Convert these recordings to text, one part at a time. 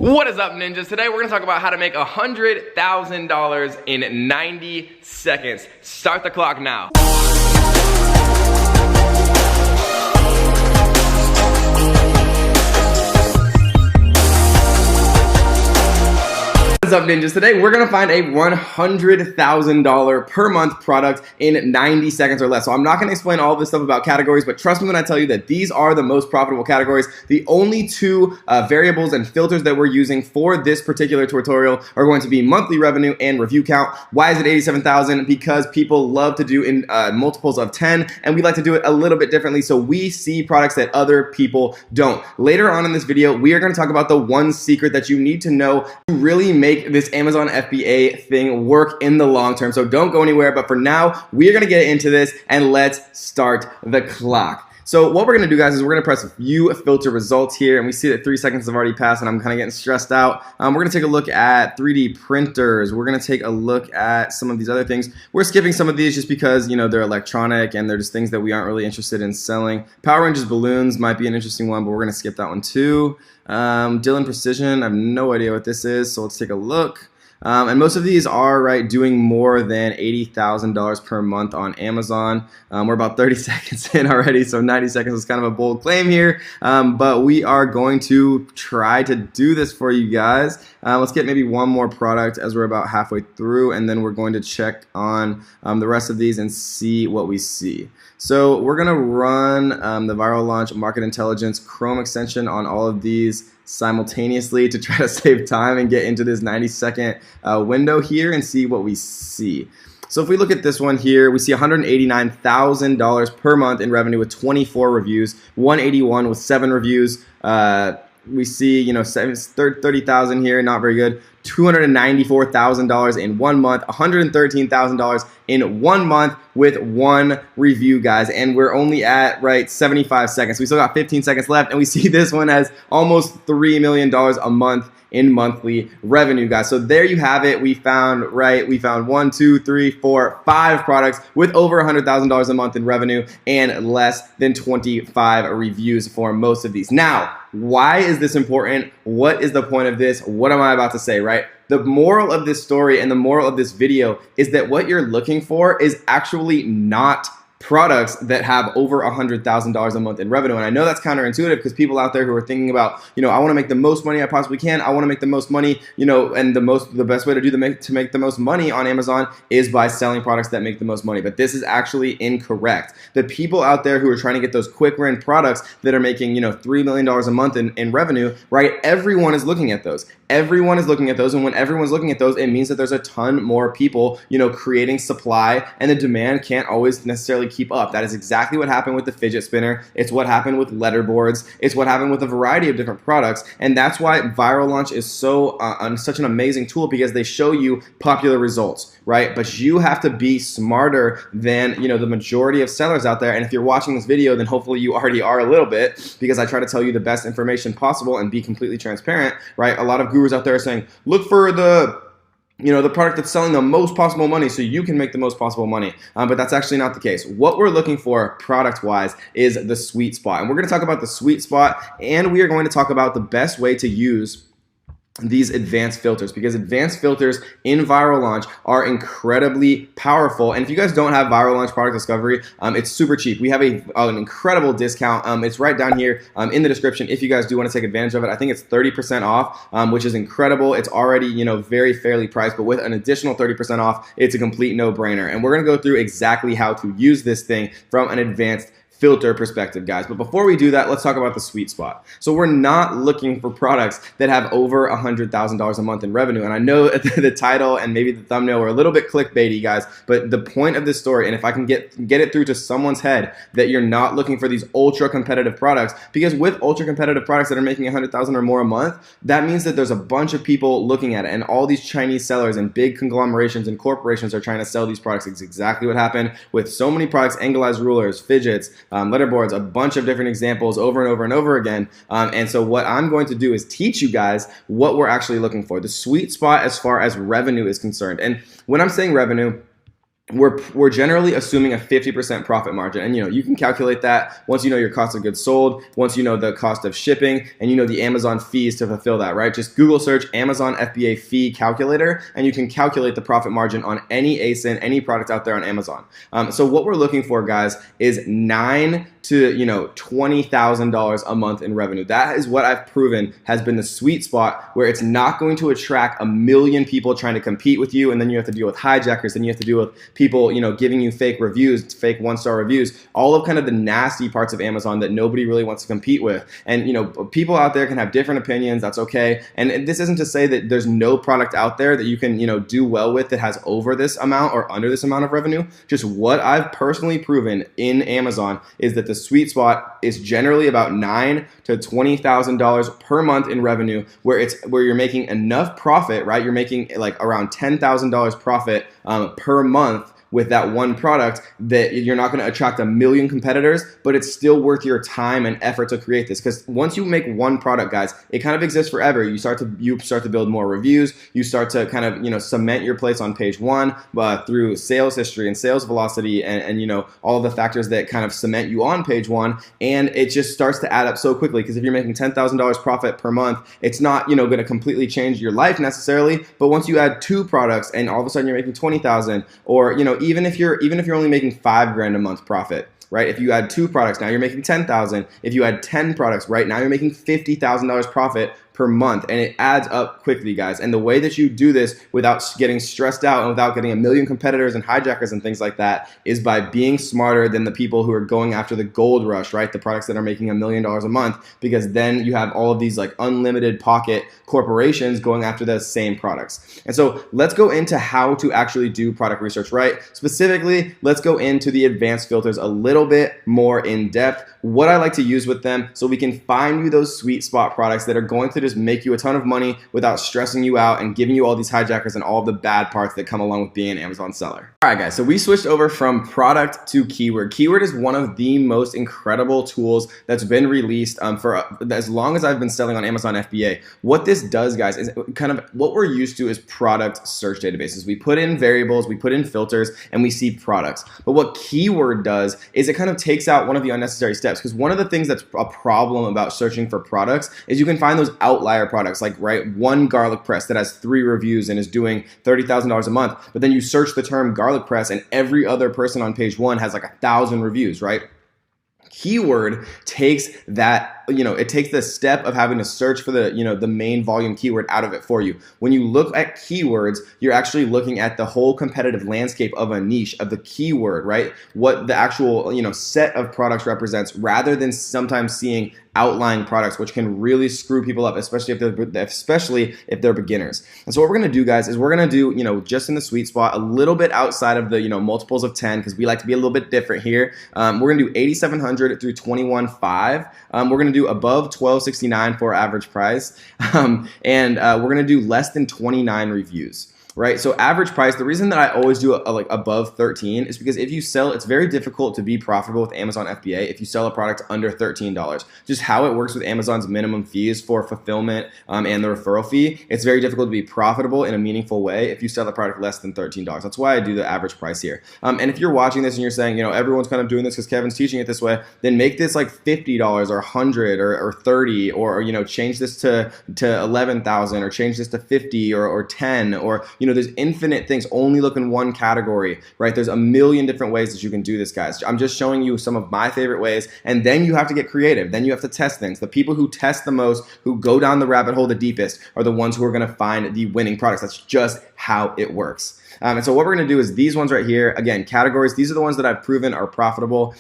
What is up, ninjas? Today we're gonna talk about how to make $100,000 in 90 seconds. Start the clock now. What's up, ninjas? Today we're gonna find a $100,000 per month product in 90 seconds or less. So I'm not gonna explain all this stuff about categories, but trust me when I tell you that these are the most profitable categories. The only two variables and filters that we're using for this particular tutorial are going to be monthly revenue and review count. Why is it 87,000? Because people love to do in multiples of 10, and we like to do it a little bit differently, so we see products that other people don't. Later on in this video, we are gonna talk about the one secret that you need to know to really make this Amazon FBA thing work in the long term. So don't go anywhere, but for now, we are gonna get into this and let's start the clock. So what we're gonna do, guys, is we're gonna press view filter results here, and we see that 3 seconds have already passed and I'm kind of getting stressed out. We're gonna take a look at 3D printers. We're gonna take a look at some of these other things. We're skipping some of these just because, you know, they're electronic and they're just things that we aren't really interested in selling. Power Rangers balloons might be an interesting one, but we're gonna skip that one too. Dylan Precision, I have no idea what this is, so let's take a look. And most of these are doing more than $80,000 per month on Amazon. We're about 30 seconds in already, so 90 seconds is kind of a bold claim here, but we are going to try to do this for you guys. Let's get maybe one more product as we're about halfway through, and then we're going to check on the rest of these and see what we see. So we're gonna run the viral launch market intelligence Chrome extension on all of these simultaneously to try to save time and get into this 90-second window here and see what we see. So if we look at this one here, we see $189,000 per month in revenue with 24 reviews, 181 with 7 reviews. We see, you know, 30,000 here, not very good. $294,000 in 1 month, $113,000 in 1 month with 1 review, guys, and we're only at 75 seconds. We still got 15 seconds left, and we see this one has almost $3 million a month in monthly revenue, guys. So there you have it. We found 1, 2, 3, 4, 5 products with over $100,000 a month in revenue and less than 25 reviews for most of these. Now, why is this important? What is the point of this? What am I about to say, right? The moral of this story and the moral of this video is that what you're looking for is actually not products that have over $100,000 a month in revenue. And I know that's counterintuitive because people out there who are thinking about, you know, I want to make the most money I possibly can. I want to make the most money, you know, and the best way to make the most money on Amazon is by selling products that make the most money. But this is actually incorrect. The people out there who are trying to get those quick win products that are making, you know, $3 million a month in revenue, right? Everyone is looking at those. Everyone is looking at those, and when everyone's looking at those, it means that there's a ton more people, you know, creating supply, and the demand can't always necessarily keep up. That is exactly what happened with the fidget spinner. It's what happened with letterboards. It's what happened with a variety of different products, and that's why Viral Launch is so such an amazing tool, because they show you popular results, right? But you have to be smarter than, you know, the majority of sellers out there. And if you're watching this video, then hopefully you already are a little bit, because I try to tell you the best information possible and be completely transparent, right? A lot of gurus out there are saying, look for the product that's selling the most possible money so you can make the most possible money. But that's actually not the case. What we're looking for product-wise is the sweet spot. And we're going to talk about the sweet spot, and we are going to talk about the best way to use these advanced filters, because advanced filters in Viral Launch are incredibly powerful. And if you guys don't have Viral Launch Product Discovery, it's super cheap. We have an incredible discount. It's right down here in the description if you guys do want to take advantage of it. I think it's 30% off, which is incredible. It's already, you know, very fairly priced, but with an additional 30% off, it's a complete no-brainer. And we're going to go through exactly how to use this thing from an advanced filter perspective, guys. But before we do that, let's talk about the sweet spot. So we're not looking for products that have over $100,000 a month in revenue. And I know the title and maybe the thumbnail are a little bit clickbaity, guys, but the point of this story, and if I can get it through to someone's head, that you're not looking for these ultra competitive products, because with ultra competitive products that are making $100,000 or more a month, that means that there's a bunch of people looking at it, and all these Chinese sellers and big conglomerations and corporations are trying to sell these products. It's exactly what happened with so many products: anglized rulers, fidgets, letterboards, a bunch of different examples over and over and over again. And so what I'm going to do is teach you guys what we're actually looking for, the sweet spot as far as revenue is concerned. And when I'm saying revenue, we're generally assuming a 50% profit margin. And you can calculate that once you know your cost of goods sold, once you know the cost of shipping, and you know the Amazon fees to fulfill that, right? Just Google search Amazon FBA fee calculator, and you can calculate the profit margin on any ASIN, any product out there on Amazon. So what we're looking for, guys, is $9,000 to $20,000 a month in revenue. That is what I've proven has been the sweet spot, where it's not going to attract a million people trying to compete with you, and then you have to deal with hijackers, and you have to deal with people giving you fake reviews, fake one-star reviews, all of kind of the nasty parts of Amazon that nobody really wants to compete with. And people out there can have different opinions. That's okay. And this isn't to say that there's no product out there that you can do well with that has over this amount or under this amount of revenue. Just what I've personally proven in Amazon is that the sweet spot is generally about $9,000 to $20,000 per month in revenue, where you're making enough profit, right? You're making like around $10,000 profit per month with that one product, that you're not going to attract a million competitors, but it's still worth your time and effort to create this. Because once you make one product, guys, it kind of exists forever. You start to build more reviews. You start to kind of cement your place on page one through sales history and sales velocity and all of the factors that kind of cement you on page one. And it just starts to add up so quickly, because if you're making $10,000 profit per month, it's not going to completely change your life necessarily. But once you add two products and all of a sudden you're making $20,000, or even if you're only making $5,000 a month profit, right? If you add two products, now you're making $10,000. If you add 10 products, right, now you're making $50,000 profit per month, and it adds up quickly, guys. And the way that you do this without getting stressed out and without getting a million competitors and hijackers and things like that is by being smarter than the people who are going after the gold rush, right? The products that are making $1 million a month, because then you have all of these like unlimited pocket corporations going after the same products. And so let's go into how to actually do product research, right? Specifically, let's go into the advanced filters a little bit more in depth, what I like to use with them, so we can find you those sweet spot products that are going to just make you a ton of money without stressing you out and giving you all these hijackers and all of the bad parts that come along with being an Amazon seller. All right, guys, so we switched over from product to keyword. Keyword is one of the most incredible tools that's been released for as long as I've been selling on Amazon FBA. What this does, guys, is kind of what we're used to is product search databases. We put in variables, we put in filters, and we see products. But what keyword does is it kind of takes out one of the unnecessary steps, because one of the things that's a problem about searching for products is you can find those outlier products, like one garlic press that has 3 reviews and is doing $30,000 a month, but then you search the term garlic press and every other person on page 1 has like 1,000 reviews, right? Keyword takes that, it takes the step of having to search for the, the main volume keyword out of it for you. When you look at keywords, you're actually looking at the whole competitive landscape of a niche, of the keyword, right? What the actual, set of products represents, rather than sometimes seeing outlying products, which can really screw people up, especially if they're beginners. And so what we're going to do, guys, is we're going to do, just in the sweet spot, a little bit outside of the, multiples of 10, because we like to be a little bit different here. We're going to do 8,700 through 21.5. We're going to do above 12.69 for average price. And we're going to do less than 29 reviews. Right, so average price, the reason that I always do like above 13 is because if you sell, it's very difficult to be profitable with Amazon FBA if you sell a product under $13. Just how it works with Amazon's minimum fees for fulfillment and the referral fee, it's very difficult to be profitable in a meaningful way if you sell a product less than $13. That's why I do the average price here. And if you're watching this and you're saying, everyone's kind of doing this because Kevin's teaching it this way, then make this like $50 or $100 or $30, or change this to 11,000, or change this to 50 or 10, or there's infinite things. Only look in one category, right? There's a million different ways that you can do this, guys. I'm just showing you some of my favorite ways, and then you have to get creative. Then you have to test things. The people who test the most, who go down the rabbit hole the deepest, are the ones who are going to find the winning products. That's just how it works. And so what we're going to do is these ones right here, again, categories, these are the ones that I've proven are profitable.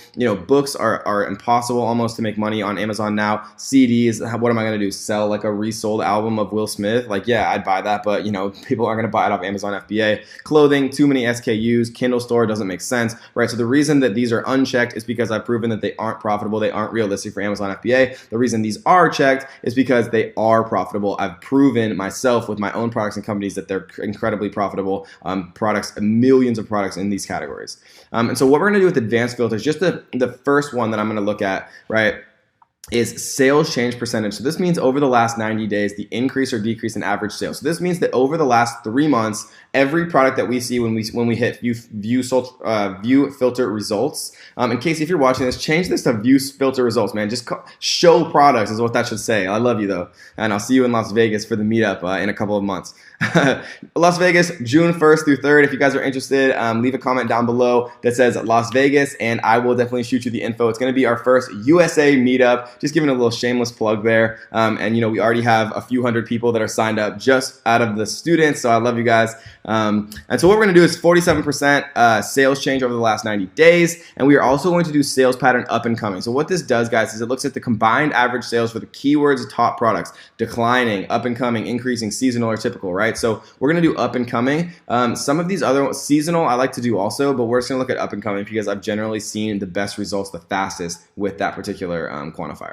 Books are impossible almost to make money on Amazon now. CDs, what am I going to do? Sell like a resold album of Will Smith? Like, yeah, I'd buy that, but people aren't going to buy it off Amazon FBA. Clothing, too many SKUs. Kindle store doesn't make sense, right? So the reason that these are unchecked is because I've proven that they aren't profitable. They aren't realistic for Amazon FBA. The reason these are checked is because they are profitable. I've proven myself with my own products and companies that they're incredibly profitable. Products, millions of products in these categories. And so what we're going to do with advanced filters, just the first one that I'm going to look at, right, is sales change percentage. So this means over the last 90 days, the increase or decrease in average sales. So this means that over the last 3 months, every product that we see when we hit view filter results. In case if you're watching this, change this to view filter results, man. Just show products is what that should say. I love you though, and I'll see you in Las Vegas for the meetup in a couple of months. Las Vegas, June 1st through 3rd. If you guys are interested, leave a comment down below that says Las Vegas, and I will definitely shoot you the info. It's going to be our first USA meetup. Just giving a little shameless plug there. And we already have a few hundred people that are signed up just out of the students. So I love you guys. And so what we're going to do is 47% sales change over the last 90 days. And we are also going to do sales pattern up and coming. So what this does, guys, is it looks at the combined average sales for the keywords of top products: declining, up and coming, increasing, seasonal, or typical, right? So we're going to do up and coming. Some of these other seasonal I like to do also, but we're just going to look at up and coming because I've generally seen the best results the fastest with that particular quantifier.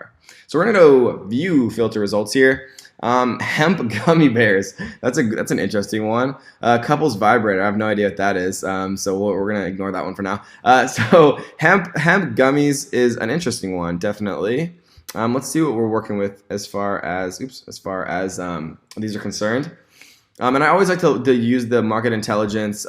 So we're going to go view filter results here. Hemp gummy bears. That's an interesting one. Couples vibrator. I have no idea what that is. So we're gonna ignore that one for now. So hemp gummies is an interesting one, definitely. Let's see what we're working with as far as these are concerned. And I always like to use the market intelligence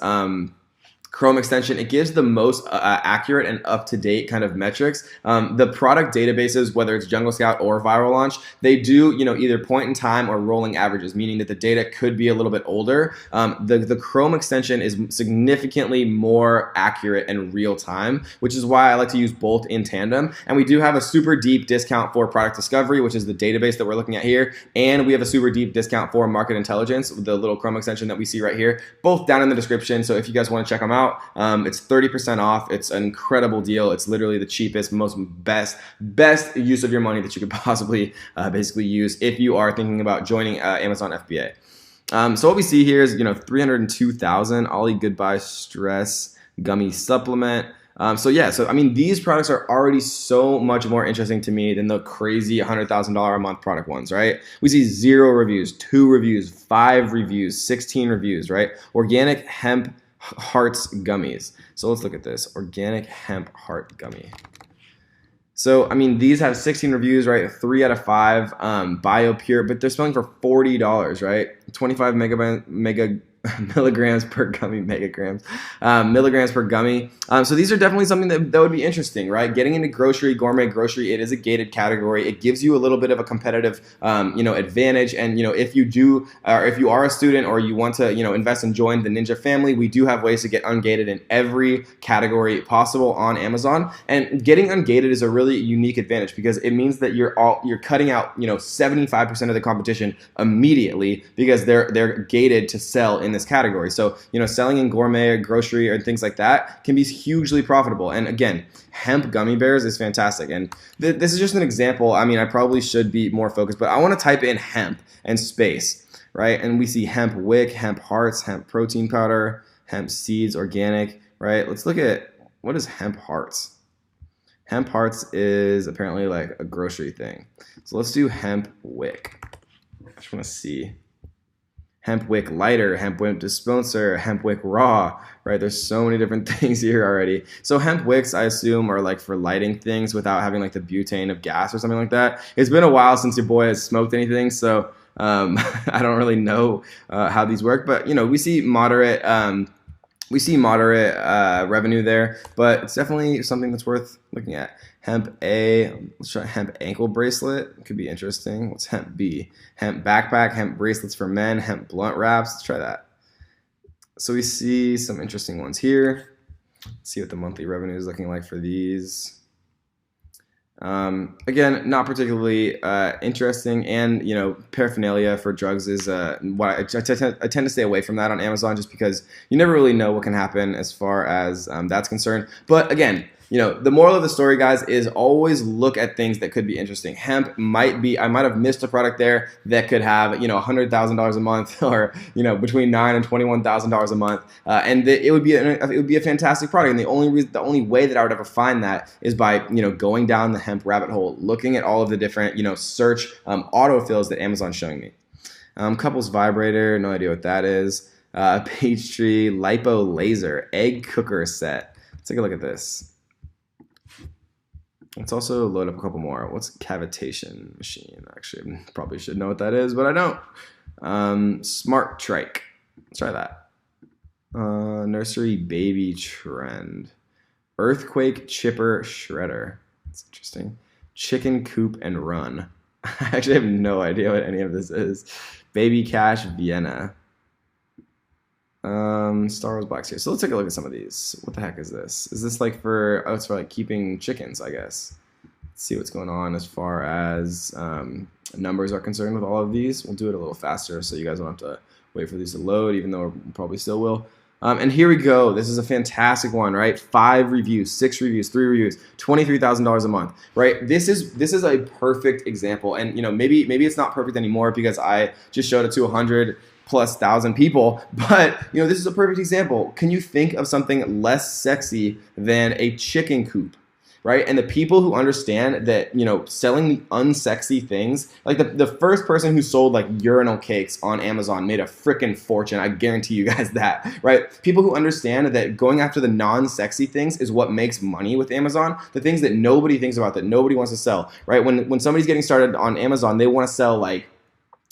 Chrome extension. It gives the most accurate and up-to-date kind of metrics. The product databases, whether it's Jungle Scout or Viral Launch, they do either point in time or rolling averages, meaning that the data could be a little bit older. The Chrome extension is significantly more accurate and real time, which is why I like to use both in tandem. And we do have a super deep discount for product discovery, which is the database that we're looking at here, and we have a super deep discount for market intelligence, the little Chrome extension that we see right here, both down in the description. So if you guys want to check them out, it's 30% off. It's an incredible deal. It's literally the cheapest, most best use of your money that you could possibly basically use if you are thinking about joining Amazon FBA. So what we see here is 302,000 Ollie Goodbye Stress Gummy Supplement. So I mean, these products are already so much more interesting to me than the crazy $100,000 a month product ones, right? We see 0 reviews, 2 reviews, 5 reviews, 16 reviews, right? Organic hemp hearts gummies. So let's look at this. Organic hemp heart gummy. So, I mean, these have 16 reviews, right? 3 out of 5, BioPure, but they're selling for $40, right? 25 milligrams per gummy, milligrams per gummy. So these are definitely something that would be interesting, right? Getting into gourmet grocery, it is a gated category. It gives you a little bit of a competitive, advantage. And, if you do, or if you are a student or you want to, invest and join the Ninja family, we do have ways to get ungated in every category possible on Amazon. And getting ungated is a really unique advantage because it means that you're cutting out, 75% of the competition immediately because they're gated to sell in this category. So, selling in gourmet or grocery or things like that can be hugely profitable. And again, hemp gummy bears is fantastic. And this is just an example. I mean, I probably should be more focused, but I want to type in hemp and space, right? And we see hemp wick, hemp hearts, hemp protein powder, hemp seeds, organic, right? Let's look at what is hemp hearts. Hemp hearts is apparently like a grocery thing. So let's do hemp wick. I just want to see. Hemp wick lighter, hemp wick dispenser, hemp wick raw, right? There's so many different things here already. So hemp wicks, I assume, are like for lighting things without having like the butane of gas or something like that. It's been a while since your boy has smoked anything, so I don't really know how these work, but we see moderate revenue there, but it's definitely something that's worth looking at. Hemp A, let's try hemp ankle bracelet. It could be interesting. What's hemp B? Hemp backpack, hemp bracelets for men, hemp blunt wraps. Let's try that. So we see some interesting ones here. Let's see what the monthly revenue is looking like for these. Again, not particularly interesting, and paraphernalia for drugs is what I tend to stay away from that on Amazon, just because you never really know what can happen as far as that's concerned. But again, the moral of the story, guys, is always look at things that could be interesting. Hemp I might have missed a product there that could have, $100,000 a month or, between $9,000 and $21,000 a month. And it would be a fantastic product. And the only way that I would ever find that is by, going down the hemp rabbit hole, looking at all of the different, search autofills that Amazon's showing me. Couples vibrator, no idea what that is. Peachtree lipo laser egg cooker set. Let's take a look at this. Let's also load up a couple more. What's cavitation machine? Actually, I probably should know what that is, but I don't. Smart trike. Let's try that. Nursery baby trend. Earthquake chipper shredder. That's interesting. Chicken coop and run. I actually have no idea what any of this is. Baby cash Vienna. Star Wars Black Series. So let's take a look at some of these. What the heck is this? Is this like for, oh, it's for like keeping chickens, I guess. Let's see what's going on as far as numbers are concerned with all of these. We'll do it a little faster so you guys don't have to wait for these to load, even though we probably still will. And here we go. This is a fantastic one, right? 5 reviews, 6 reviews, 3 reviews, $23,000 a month, right? This is a perfect example. And you know, maybe it's not perfect anymore because I just showed it to 100,000+ people, but you know, this is a perfect example. Can you think of something less sexy than a chicken coop? Right? And the people who understand that, you know, selling the unsexy things, like the first person who sold like urinal cakes on Amazon made a freaking fortune. I guarantee you guys that, right? People who understand that going after the non-sexy things is what makes money with Amazon, the things that nobody thinks about, that nobody wants to sell, right? When somebody's getting started on Amazon, they want to sell like,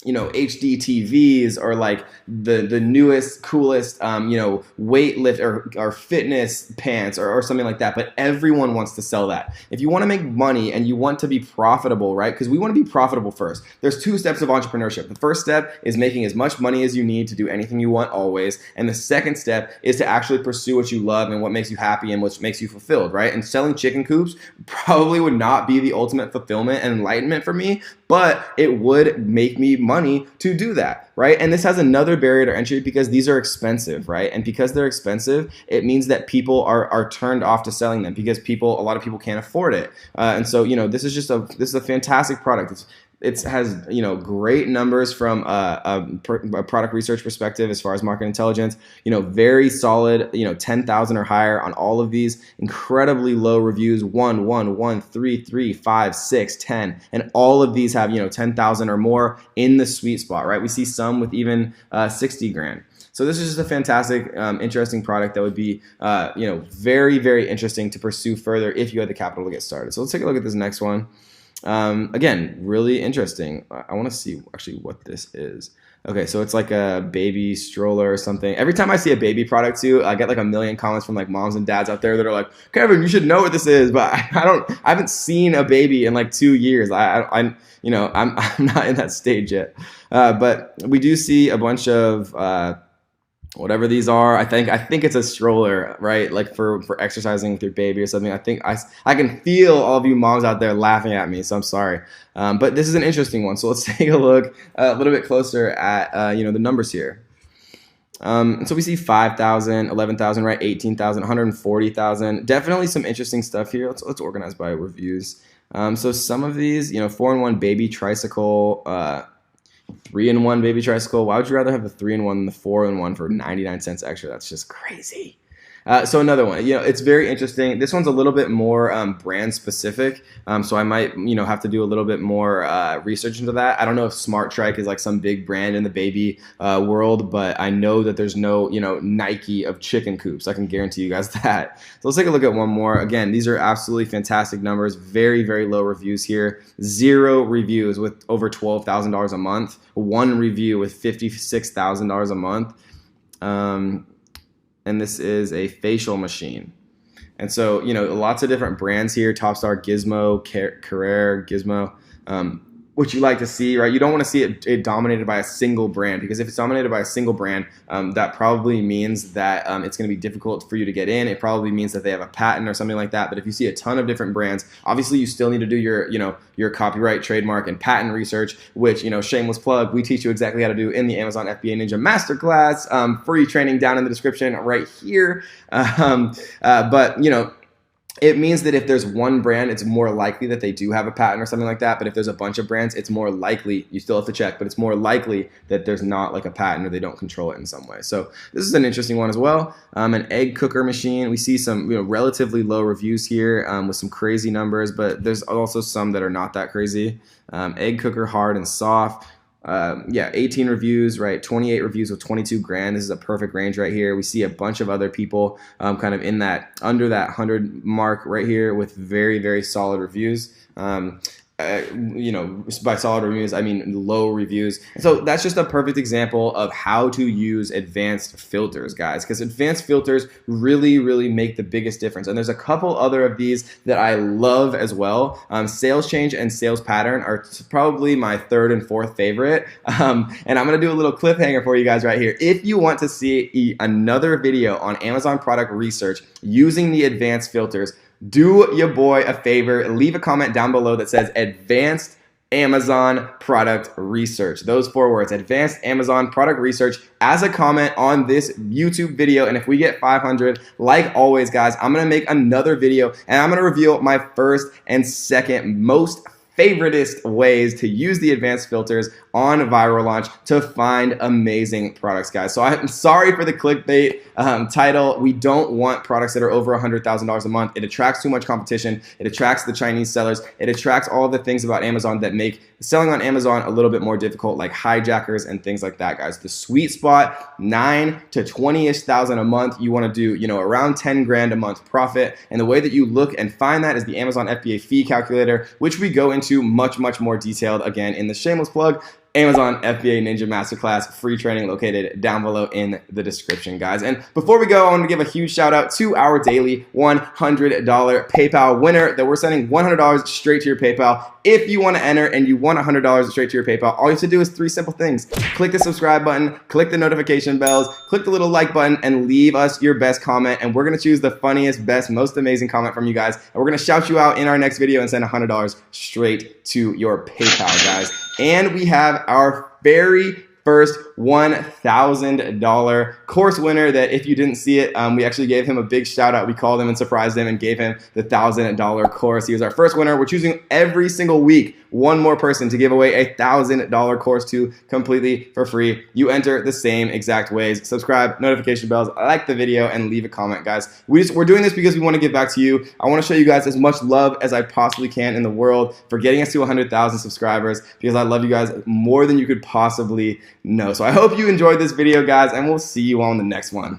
you know, HD TVs or like the newest, coolest, you know, weight lift or fitness pants or something like that. But everyone wants to sell that. If you want to make money and you want to be profitable, right? Because we want to be profitable first. There's 2 steps of entrepreneurship. The first step is making as much money as you need to do anything you want always. And the second step is to actually pursue what you love and what makes you happy and what makes you fulfilled, right? And selling chicken coops probably would not be the ultimate fulfillment and enlightenment for me, but it would make me money to do that, right? And this has another barrier to entry because these are expensive, right? And because they're expensive, it means that people are turned off to selling them because a lot of people can't afford it. And so, you know, this is a fantastic product. It has, you know, great numbers from a product research perspective as far as market intelligence. You know, very solid, you know, 10,000 or higher on all of these. Incredibly low reviews, 1, 1, 1, 3, 3, 5, 6, 10. And all of these have, you know, 10,000 or more in the sweet spot, right? We see some with even 60 grand. So this is just a fantastic, interesting product that would be, you know, very, very interesting to pursue further if you had the capital to get started. So let's take a look at this next one. Again, really interesting. I want to see actually what this is. Okay, so it's like a baby stroller or something. Every time I see a baby product too, I get like a million comments from like moms and dads out there that are like, Kevin, you should know what this is, but I haven't seen a baby in like 2 years. I'm not in that stage yet. But we do see a bunch of whatever these are. I think it's a stroller, right? Like for exercising with your baby or something. I think I can feel all of you moms out there laughing at me, so I'm sorry. But this is an interesting one. So let's take a look a little bit closer at you know, the numbers here. So we see 5,000, 11,000, right? 18,000, 140,000. Definitely some interesting stuff here. Let's organize by reviews. So some of these, you know, 4-in-1 baby tricycle, 3-in-1 baby tricycle. Why would you rather have the 3-in-1 than the 4-in-1 for 99 cents extra? That's just crazy. So another one, you know, it's very interesting. This one's a little bit more brand specific, so I might, you know, have to do a little bit more research into that. I don't know if Smart Trike is like some big brand in the baby world, but I know that there's no, you know, Nike of chicken coops. I can guarantee you guys that. So let's take a look at one more. Again, these are absolutely fantastic numbers. Very, very low reviews here. 0 reviews with over $12,000 a month. 1 review with $56,000 a month. And this is a facial machine. And so, you know, lots of different brands here, Topstar, Gizmo, Carrere, Gizmo, which you like to see, right? You don't want to see it dominated by a single brand, because if it's dominated by a single brand, that probably means that it's going to be difficult for you to get in. It probably means that they have a patent or something like that. But if you see a ton of different brands, obviously you still need to do your, you know, your copyright, trademark, and patent research, which, you know, shameless plug, we teach you exactly how to do in the Amazon FBA Ninja Masterclass. Free training down in the description right here. But, you know, it means that if there's one brand, it's more likely that they do have a patent or something like that. But if there's a bunch of brands, it's more likely, you still have to check, but it's more likely that there's not like a patent or they don't control it in some way. So this is an interesting one as well. An egg cooker machine. We see some, you know, relatively low reviews here with some crazy numbers, but there's also some that are not that crazy. Egg cooker, hard and soft. yeah, 18 reviews, right? 28 reviews with 22 grand. This is a perfect range right here. We see a bunch of other people kind of in that under that 100 mark right here with very, very solid reviews. You know, by solid reviews, I mean low reviews. And so that's just a perfect example of how to use advanced filters, guys, because advanced filters really, really make the biggest difference. And there's a couple other of these that I love as well. Sales change and sales pattern are probably my third and fourth favorite. And I'm going to do a little cliffhanger for you guys right here. If you want to see another video on Amazon product research using the advanced filters, do your boy a favor, leave a comment down below that says advanced Amazon product research. Those 4 words, advanced Amazon product research, as a comment on this YouTube video. And if we get 500, like always, guys, I'm going to make another video and I'm going to reveal my first and second most favoritist ways to use the advanced filters on Viral Launch to find amazing products, guys. So I'm sorry for the clickbait title. We don't want products that are over $100,000 a month. It attracts too much competition. It attracts the Chinese sellers. It attracts all of the things about Amazon that make selling on Amazon a little bit more difficult, like hijackers and things like that, guys. The sweet spot, 9 to 20-ish thousand a month. You want to do, you know, around 10 grand a month profit. And the way that you look and find that is the Amazon FBA fee calculator, which we go into much, much more detailed again in the shameless plug. Amazon FBA Ninja Masterclass, free training located down below in the description, guys. And before we go, I want to give a huge shout out to our daily $100 PayPal winner that we're sending $100 straight to your PayPal. If you want to enter and you want $100 straight to your PayPal, all you have to do is 3 simple things. Click the subscribe button, click the notification bells, click the little like button, and leave us your best comment. And we're going to choose the funniest, best, most amazing comment from you guys. And we're going to shout you out in our next video and send $100 straight to your PayPal, guys. And we have our very first $1,000 course winner that, if you didn't see it, we actually gave him a big shout out. We called him and surprised him and gave him the $1,000 course. He was our first winner. We're choosing every single week one more person to give away a $1,000 course to completely for free. You enter the same exact ways. Subscribe, notification bells, like the video, and leave a comment, guys. We're doing this because we want to give back to you. I want to show you guys as much love as I possibly can in the world for getting us to 100,000 subscribers, because I love you guys more than you could possibly know. So I hope you enjoyed this video, guys, and we'll see you on the next one.